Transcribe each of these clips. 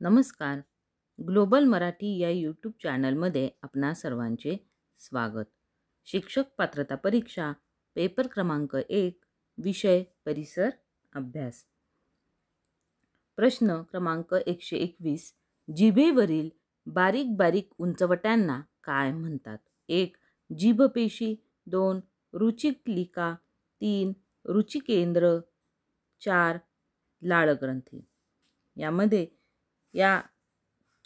नमस्कार. ग्लोबल मराठी या यूट्यूब चॅनलमध्ये आपणा सर्वांचे स्वागत. शिक्षक पात्रता परीक्षा पेपर क्रमांक 1 विषय परिसर अभ्यास. प्रश्न क्रमांक 121. जिभेवरील बारीक बारीक उंचवट्यांना काय म्हणतात? 1. जीभपेशी, 2. रुचिकलिका, 3. रुचिकेंद्र, 4. लाळग्रंथी. यामध्ये या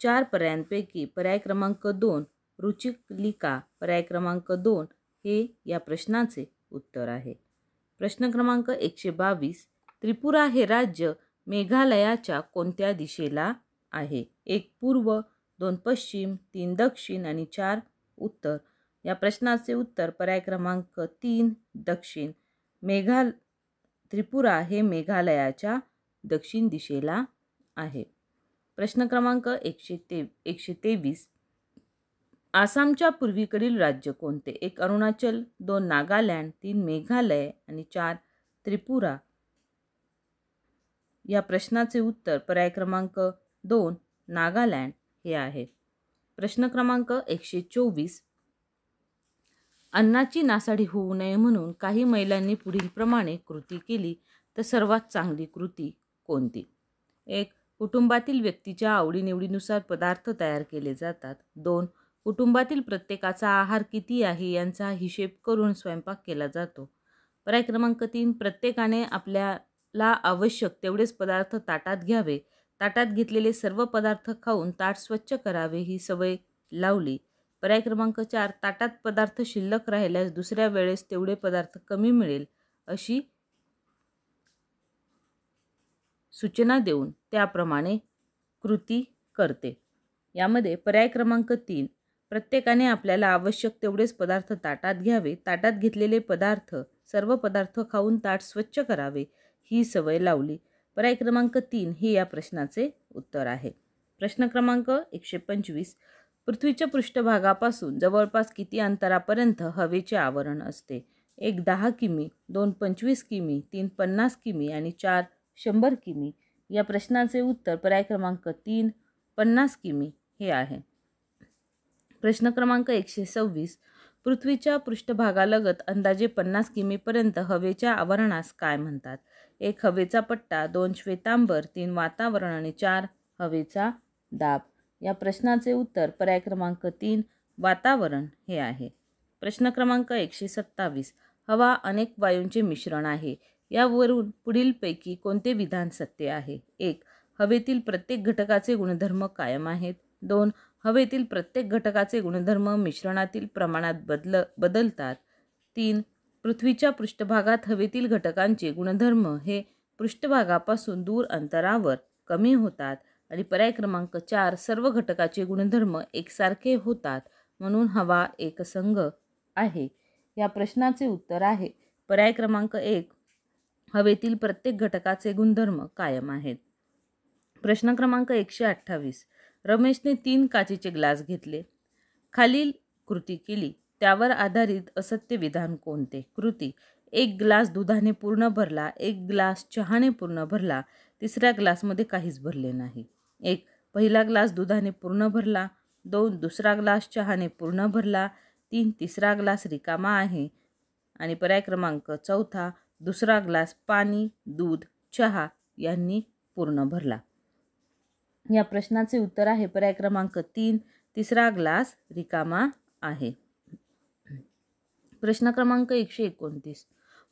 4 पर्यायांपैकी पर्याय क्रमांक 2 रुचिकलिका पर्याय क्रमांक 2 हे या प्रश्नाचे उत्तर आहे. प्रश्न क्रमांक 122. त्रिपुरा हे राज्य मेघालयाच्या कोणत्या दिशेला आहे? 1 पूर्व, 2 पश्चिम, 3 दक्षिण आणि 4 उत्तर. या प्रश्नाचे उत्तर पर्याय क्रमांक 3 दक्षिण. त्रिपुरा हे मेघालयाच्या दक्षिण दिशेला आहे. प्रश्न क्रमांक 123. आसामच्या पूर्वीकडील राज्य कोणते? 1 अरुणाचल, 2 नागालँड, 3 मेघालय आणि 4 त्रिपुरा. या प्रश्नाचे उत्तर पर्याय क्रमांक 2 नागालँड हे आहे. प्रश्न क्रमांक 124. अन्नाची नासाडी होऊ नये म्हणून काही महिलांनी पुढील प्रमाणे कृती केली तर सर्वात चांगली कृती कोणती? 1 कुटुंबातील व्यक्तीच्या आवडीनिवडीनुसार पदार्थ तयार केले जातात. 2 कुटुंबातील प्रत्येकाचा आहार किती आहे यांचा हिशेब करून स्वयंपाक केला जातो. पर्याय क्रमांक 3 प्रत्येकाने आपल्याला आवश्यक तेवढेच पदार्थ ताटात घ्यावे. ताटात घेतलेले सर्व पदार्थ खाऊन ताट स्वच्छ करावे ही सवय लावली. पर्याय क्रमांक 4 ताटात पदार्थ शिल्लक राहिल्यास दुसऱ्या वेळेस तेवढे पदार्थ कमी मिळेल अशी सूचना देऊन त्याप्रमाणे कृती करते. यामध्ये पर्याय क्रमांक 3 प्रत्येकाने आपल्याला आवश्यक तेवढेच पदार्थ ताटात घ्यावे. ताटात घेतलेले सर्व पदार्थ खाऊन ताट स्वच्छ करावे ही सवय लावली. पर्याय क्रमांक 3 हे या प्रश्नाचे उत्तर आहे. प्रश्न क्रमांक 125. पृथ्वीच्या पृष्ठभागापासून जवळपास किती अंतरापर्यंत हवेचे आवरण असते? 1 10 किमी, 2 25 किमी, 3 50 किमी आणि 4 100 किमी. या प्रश्नाचे उत्तर पर्याय क्रमांक 3 50 किमी हे आहे. प्रश्न क्रमांक 126. पृथ्वीच्या पृष्ठभागालगत अंदाजे 50 किमीपर्यंत हवेच्या आवरणास काय म्हणतात? 1 हवेचा पट्टा, 2 श्वेतांबर, 3 वातावरण आणि 4 हवेचा दाब. या प्रश्नाचे उत्तर पर्याय क्रमांक 3 वातावरण हे आहे. प्रश्न क्रमांक 127. हवा अनेक वायूंचे मिश्रण आहे. यावरून पुढीलपैकी कोणते विधान सत्य आहे? 1 हवेतील प्रत्येक घटकाचे गुणधर्म कायम आहेत. 2 हवेतील प्रत्येक घटकाचे गुणधर्म मिश्रणातील प्रमाणात बदलतात. 3 पृथ्वीच्या पृष्ठभागात हवेतील घटकांचे गुणधर्म हे पृष्ठभागापासून दूर अंतरावर कमी होतात. आणि पर्याय क्रमांक 4 सर्व घटकाचे गुणधर्म एकसारखे होतात म्हणून हवा एकसंध आहे. या प्रश्नाचे उत्तर आहे पर्याय क्रमांक 1 हवेतील प्रत्येक घटकाचे गुणधर्म कायम आहेत. प्रश्न क्रमांक 128. रमेशने 3 काचेचे ग्लास घेतले. खालील कृती केली. त्यावर आधारित असत्य विधान कोणते? कृती: 1 ग्लास दुधाने पूर्ण भरला, 1 ग्लास चहाने पूर्ण भरला, तिसऱ्या ग्लासमध्ये काहीच भरले नाही. 1 पहिला ग्लास दुधाने पूर्ण भरला, 2 दुसरा ग्लास चहाने पूर्ण भरला, 3 तिसरा ग्लास रिकामा आहे आणि पर्याय क्रमांक 4 दुसरा ग्लास पाणी, दूध, चहा यांनी पूर्ण भरला. या प्रश्नाचे उत्तर आहे पर्याय क्रमांक 3 तिसरा ग्लास रिकामा आहे. प्रश्न क्रमांक 129.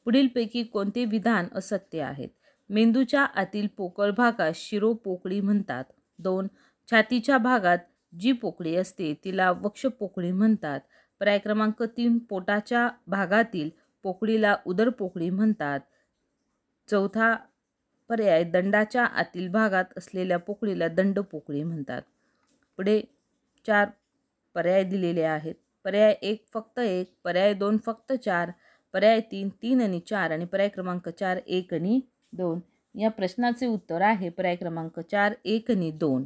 पुढीलपैकी कोणते विधान असत्य आहेत? मेंदूच्या आतील पोकळ भागास शिरोपोकळी म्हणतात. 2 छातीच्या भागात जी पोकळी असते तिला वक्षपोकळी म्हणतात. पर्याय क्रमांक 3 पोटाच्या भागातील पोकळीला उदरपोकळी म्हणतात. 4 पर्याय दंडाच्या आतील भागात असलेल्या पोकळीला दंडपोकळी म्हणतात. पुढे 4 पर्याय दिलेले आहेत. पर्याय 1 फक्त 1, पर्याय 2 फक्त 4, पर्याय 3 3 आणि 4 आणि पर्याय क्रमांक 4 1 आणि 2. या प्रश्नाचे उत्तर आहे पर्याय क्रमांक 4 1 आणि 2.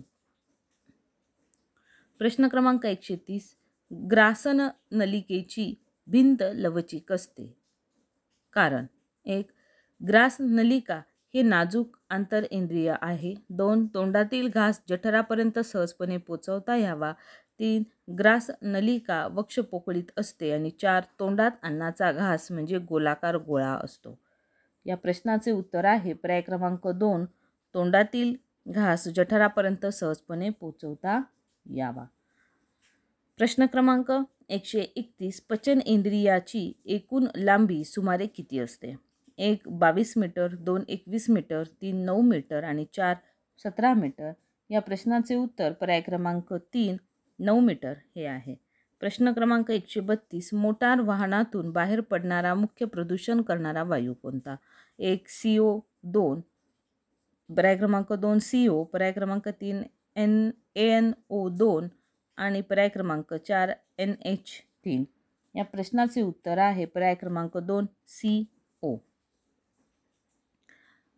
प्रश्न क्रमांक 130. ग्रासन नलिकेची भिंत लवचिक असते. कारण 1 ग्रास नलिका हे नाजूक आंतरइंद्रिय आहे. 2 तोंडातील घास जठरापर्यंत सहजपणे पोचवता यावा. 3 ग्रास नलिका वक्षपोकळीत असते. आणि 4 तोंडात अन्नाचा घास म्हणजे गोलाकार गोळा असतो. या प्रश्नाचे उत्तर आहे पर्याय क्रमांक 2 तोंडातील घास जठरापर्यंत सहजपणे पोचवता यावा. प्रश्न क्रमांक 131 पचन इंद्रियाची एकूण लांबी सुमारे किती असते? 1 22 मीटर, 2 21 मीटर, 3 9 मीटर आणि 4 17 मीटर. या प्रश्नाचे उत्तर पर्याय क्रमांक 3 9 मीटर हे आहे. प्रश्न क्रमांक 132 मोटार वाहनातून बाहेर पडणारा मुख्य प्रदूषण करणारा वायू कोणता? 1 CO2, पर्याय क्रमांक 2 CO, पर्याय क्रमांक 3 ANO2 आणि पर्याय क्रमांक 4 NH3. या प्रश्नाचे उत्तर आहे पर्याय क्रमांक 2 CO.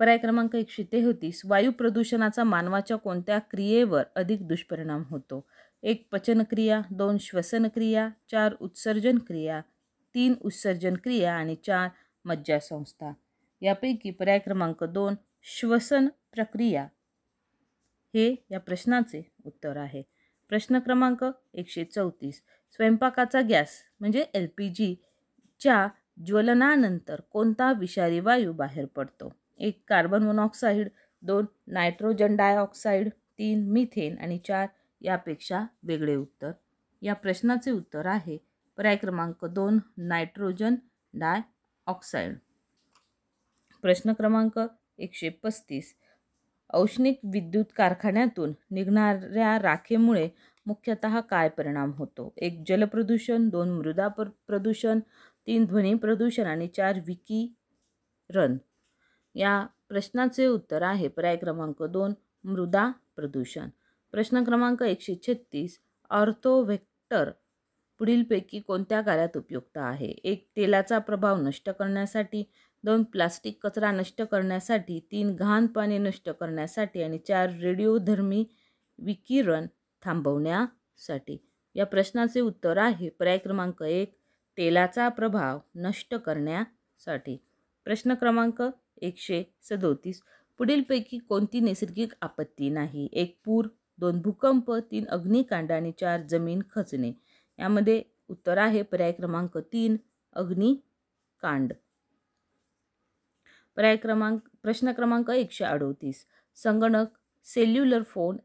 पर्याय क्रमांक 133 वायू प्रदूषणाचा मानवाच्या कोणत्या क्रियेवर अधिक दुष्परिणाम होतो? 1 पचनक्रिया, 2 श्वसनक्रिया, 4 उत्सर्जन क्रिया, 3 उत्सर्जन क्रिया आणि 4 मज्जासंस्था. यापैकी पर्याय क्रमांक 2 श्वसन प्रक्रिया हे या प्रश्नाचे उत्तर आहे. प्रश्न क्रमांक 134 स्वयंपाकाचा गॅस म्हणजे LPG च्या ज्वलनानंतर कोणता विषारी वायू बाहेर पडतो? 1 carbon monoxide, 2 nitrogen dioxide, 3 methane आणि 4 यापेक्षा वेगळे उत्तर. या प्रश्नाचे उत्तर आहे पर्याय क्रमांक 2 नायट्रोजन डायऑक्साईड. प्रश्न क्रमांक 135 औष्णिक विद्युत कारखान्यातून निघणाऱ्या राखेमुळे मुख्यतः काय परिणाम होतो? 1 जलप्रदूषण, 2 मृदा प्रदूषण, 3 ध्वनी प्रदूषण आणि 4 विकिरण. या प्रश्नाचे उत्तर आहे पर्याय क्रमांक 2 मृदा प्रदूषण. प्रश्न क्रमांक 136 ऑर्थोव्हेक्टर पुढीलपैकी कोणत्या कार्यात उपयुक्त आहे? 1 तेलाचा प्रभाव नष्ट करण्यासाठी, 2 प्लास्टिक कचरा नष्ट करण्यासाठी, 3 घाण पाणी नष्ट करण्यासाठी आणि 4 रेडिओधर्मी विकिरण थांबवण्यासाठी. या प्रश्नाचे उत्तर आहे पर्याय क्रमांक 1 तेलाचा प्रभाव नष्ट करण्यासाठी. प्रश्न क्रमांक 137 पुढीलपैकी कोणती नैसर्गिक आपत्ती नाही? 1 पूर, 2 भूकंप, 3 अग्निकांड आणि 4 जमीन खचणे. यामध्ये उत्तर आहे पर्याय क्रमांक 3 अग्निकांड. प्रश्न क्रमांक 138 संगणक, सेल्युलर फोन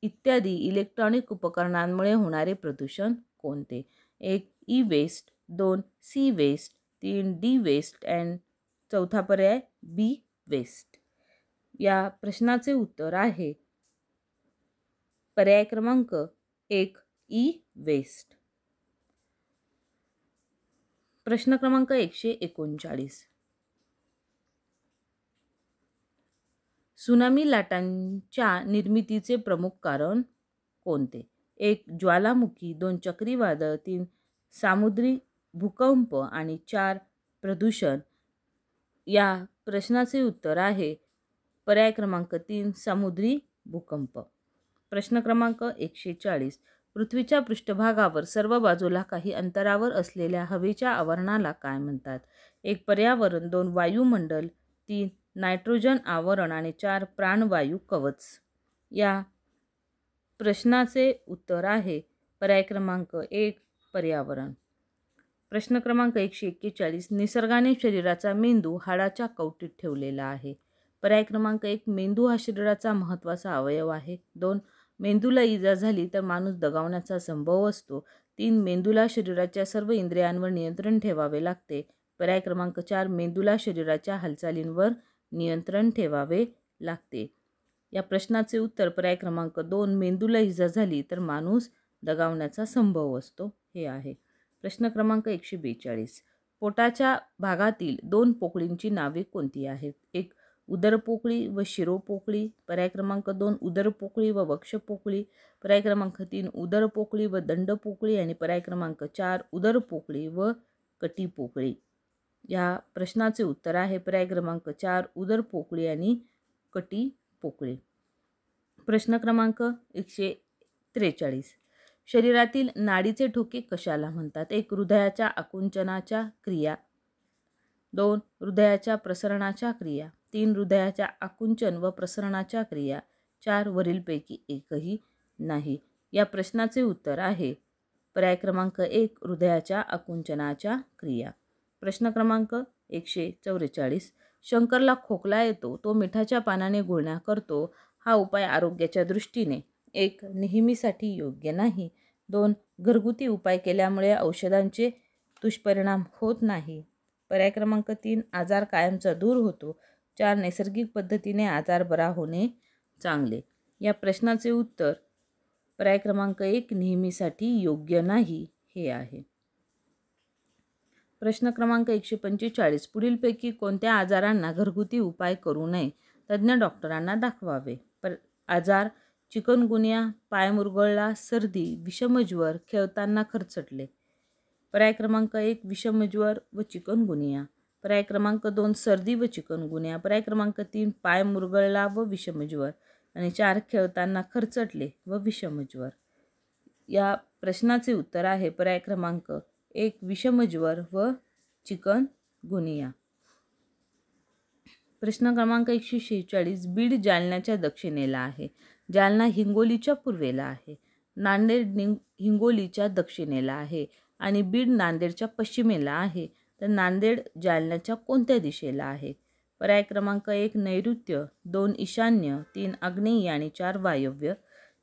इत्यादी इलेक्ट्रॉनिक उपकरणांमुळे होणारे प्रदूषण कोणते? 1 E waste, 2 C waste, 3 D waste and चौथा पर्याय बी वेस्ट. या प्रश्नाचे उत्तर आहे पर्याय क्रमांक 1 ई वेस्ट. प्रश्न क्रमांक 139 सुनामी लाटांच्या निर्मितीचे प्रमुख कारण कोणते? 1 ज्वालामुखी, 2 चक्रीवादळ, 3 सामुद्री भूकंप आणि 4 प्रदूषण. या प्रश्नाचे उत्तर आहे पर्याय क्रमांक 3 समुद्री भूकंप. प्रश्न क्रमांक 140 पृथ्वीच्या पृष्ठभागावर सर्व बाजूला काही अंतरावर असलेल्या हवेच्या आवरणाला काय म्हणतात? 1 पर्यावरण, 2 वायुमंडल, 3 नायट्रोजन आवरण आणि 4 प्राणवायू कवच. या प्रश्नाचे उत्तर आहे पर्याय क्रमांक 1 पर्यावरण. प्रश्न क्रमांक 141 निसर्गाने शरीराचा मेंदू हाडाच्या कवटीत ठेवलेला आहे. पर्याय क्रमांक 1 मेंदू हा शरीराचा महत्त्वाचा अवयव आहे. 2 मेंदूला इजा झाली तर माणूस दगावण्याचा संभव असतो. 3 मेंदूला शरीराच्या सर्व इंद्रियांवर नियंत्रण ठेवावे लागते. पर्याय क्रमांक 4 मेंदूला शरीराच्या हालचालींवर नियंत्रण ठेवावे लागते. या प्रश्नाचे उत्तर पर्याय क्रमांक 2 मेंदूला इजा झाली तर माणूस दगावण्याचा संभव असतो हे आहे. प्रश्न क्रमांक 142 पोटाच्या भागातील 2 पोकळींची नावे कोणती आहेत? 1 उदरपोकळी व शिरोपोकळी, पर्याय क्रमांक 2 उदरपोकळी व वक्षपोकळी, पर्याय क्रमांक 3 उदरपोकळी व दंडपोकळी आणि पर्याय क्रमांक 4 उदरपोकळी व कटिपोकळी. या प्रश्नाचे उत्तर आहे पर्याय क्रमांक 4 उदरपोकळी आणि कटिपोकळी. प्रश्न क्रमांक 143 शरीरातील नाडीचे ठोके कशाला म्हणतात? 1 हृदयाच्या आकुंचनाच्या क्रिया, 2 हृदयाच्या प्रसरणाच्या क्रिया, 3 हृदयाच्या आकुंचन व प्रसरणाच्या क्रिया, 4 वरीलपैकी एकही नाही. या प्रश्नाचे उत्तर आहे पर्याय क्रमांक 1 हृदयाच्या आकुंचनाच्या क्रिया. प्रश्न क्रमांक 144. शंकरला खोकला येतो, तो मिठाच्या पानाने गुळण्या करतो. हा उपाय आरोग्याच्या दृष्टीने 1 नेहमीसाठी योग्य नाही. 2 घरगुती उपाय केल्यामुळे औषधांचे दुष्परिणाम होत नाही. पर्याय क्रमांक 3 आजार कायमचा दूर होतो. 4 नैसर्गिक पद्धतीने आजार बरा होणे चांगले. या प्रश्नाचे उत्तर पर्याय क्रमांक 1 नेहमीसाठी योग्य नाही हे आहे. प्रश्न क्रमांक 145. पुढीलपैकी कोणत्या आजारांना घरगुती उपाय करू नये? तज्ज्ञ डॉक्टरांना दाखवावे. आजार चिकनगुनिया, पाय मुरगळला, सर्दी, विषमज्वर, खेळताना खरचटले. पर्याय क्रमांक 1 विषमज्वर व चिकनगुनिया. पर्याय क्रमांक 2 सर्दी व चिकनगुनिया. पर्याय क्रमांक 3 पाय मुरगळला व विषमज्वर. आणि 4 खेळताना खरचटले व विषमज्वर. या प्रश्नाचे उत्तर आहे पर्याय क्रमांक 1 विषमज्वर व चिकनगुनिया. प्रश्न क्रमांक 146. बीड जालन्याच्या दक्षिणेला आहे. जालना हिंगोलीच्या पूर्वेला आहे. नांदेड हिंगोलीच्या दक्षिणेला आहे आणि बीड नांदेडच्या पश्चिमेला आहे. तर नांदेड जालन्याच्या कोणत्या दिशेला आहे? पर्याय क्रमांक 1 नैऋत्य, 2 ईशान्य, 3 आग्नेय आणि 4 वायव्य.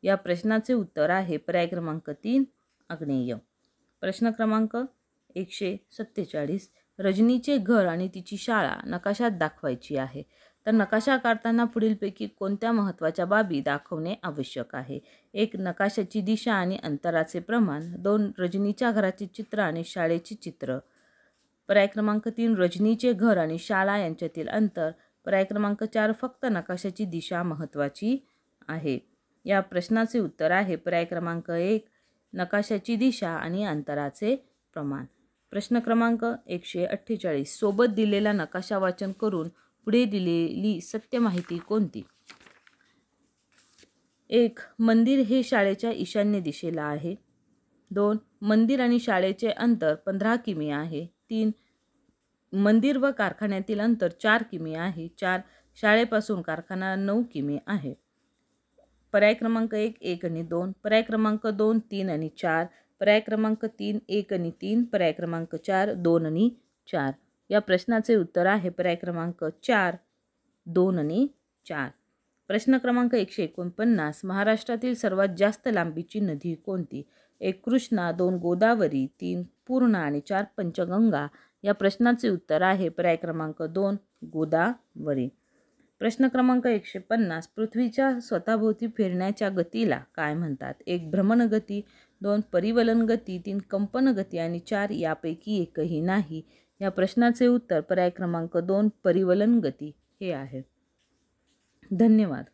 या प्रश्नाचे उत्तर आहे पर्याय क्रमांक 3 आग्नेय. प्रश्न क्रमांक 147. रजनीचे घर आणि तिची शाळा नकाशात दाखवायची आहे. तर नकाशा काढताना पुढीलपैकी कोणत्या महत्त्वाच्या बाबी दाखवणे आवश्यक आहे? 1 नकाशाची दिशा आणि अंतराचे प्रमाण. 2 रजनीच्या घराचे चित्र आणि शाळेचे चित्र. पर्याय क्रमांक 3 रजनीचे घर आणि शाळा यांच्यातील अंतर. पर्याय क्रमांक 4 फक्त नकाशाची दिशा महत्त्वाची आहे. या प्रश्नाचे उत्तर आहे पर्याय क्रमांक 1 नकाशाची दिशा आणि अंतराचे प्रमाण. प्रश्न क्रमांक 148. सोबत दिलेला नकाशा वाचन करून पुढे दिलेली सत्य माहिती कोणती? 1 मंदिर हे शाळेच्या ईशान्य दिशेला आहे. 2 मंदिर आणि शाळेचे अंतर 15 किमी आहे. 3 मंदिर व कारखान्यातील अंतर 4 किमी आहे. 4 शाळेपासून कारखाना 9 किमी आहे. पर्याय क्रमांक 1 1 आणि 2. पर्याय क्रमांक 2 3 आणि 4. पर्याय क्रमांक 3 1 आणि 3. पर्याय क्रमांक 4 2 आणि 4. या प्रश्नाचे उत्तर आहे पर्याय क्रमांक 4 2 आणि 4. प्रश्न क्रमांक 149. महाराष्ट्रातील सर्वात जास्त लांबीची नदी कोणती? 1 कृष्णा, 2 गोदावरी, 3 पूर्णा आणि 4 पंचगंगा. या प्रश्नाचे उत्तर आहे पर्याय क्रमांक 2 गोदावरी. प्रश्न क्रमांक 150. पृथ्वीच्या स्वतःभोवती फिरण्याच्या गतीला काय म्हणतात? 1 भ्रमणगती, 2 परिवलन गती, 3 कंपन गती आणि 4 यापैकी एकही नाही. या प्रश्नाचे उत्तर पर्याय क्रमांक 2 परिवलन गती हे आहे. धन्यवाद.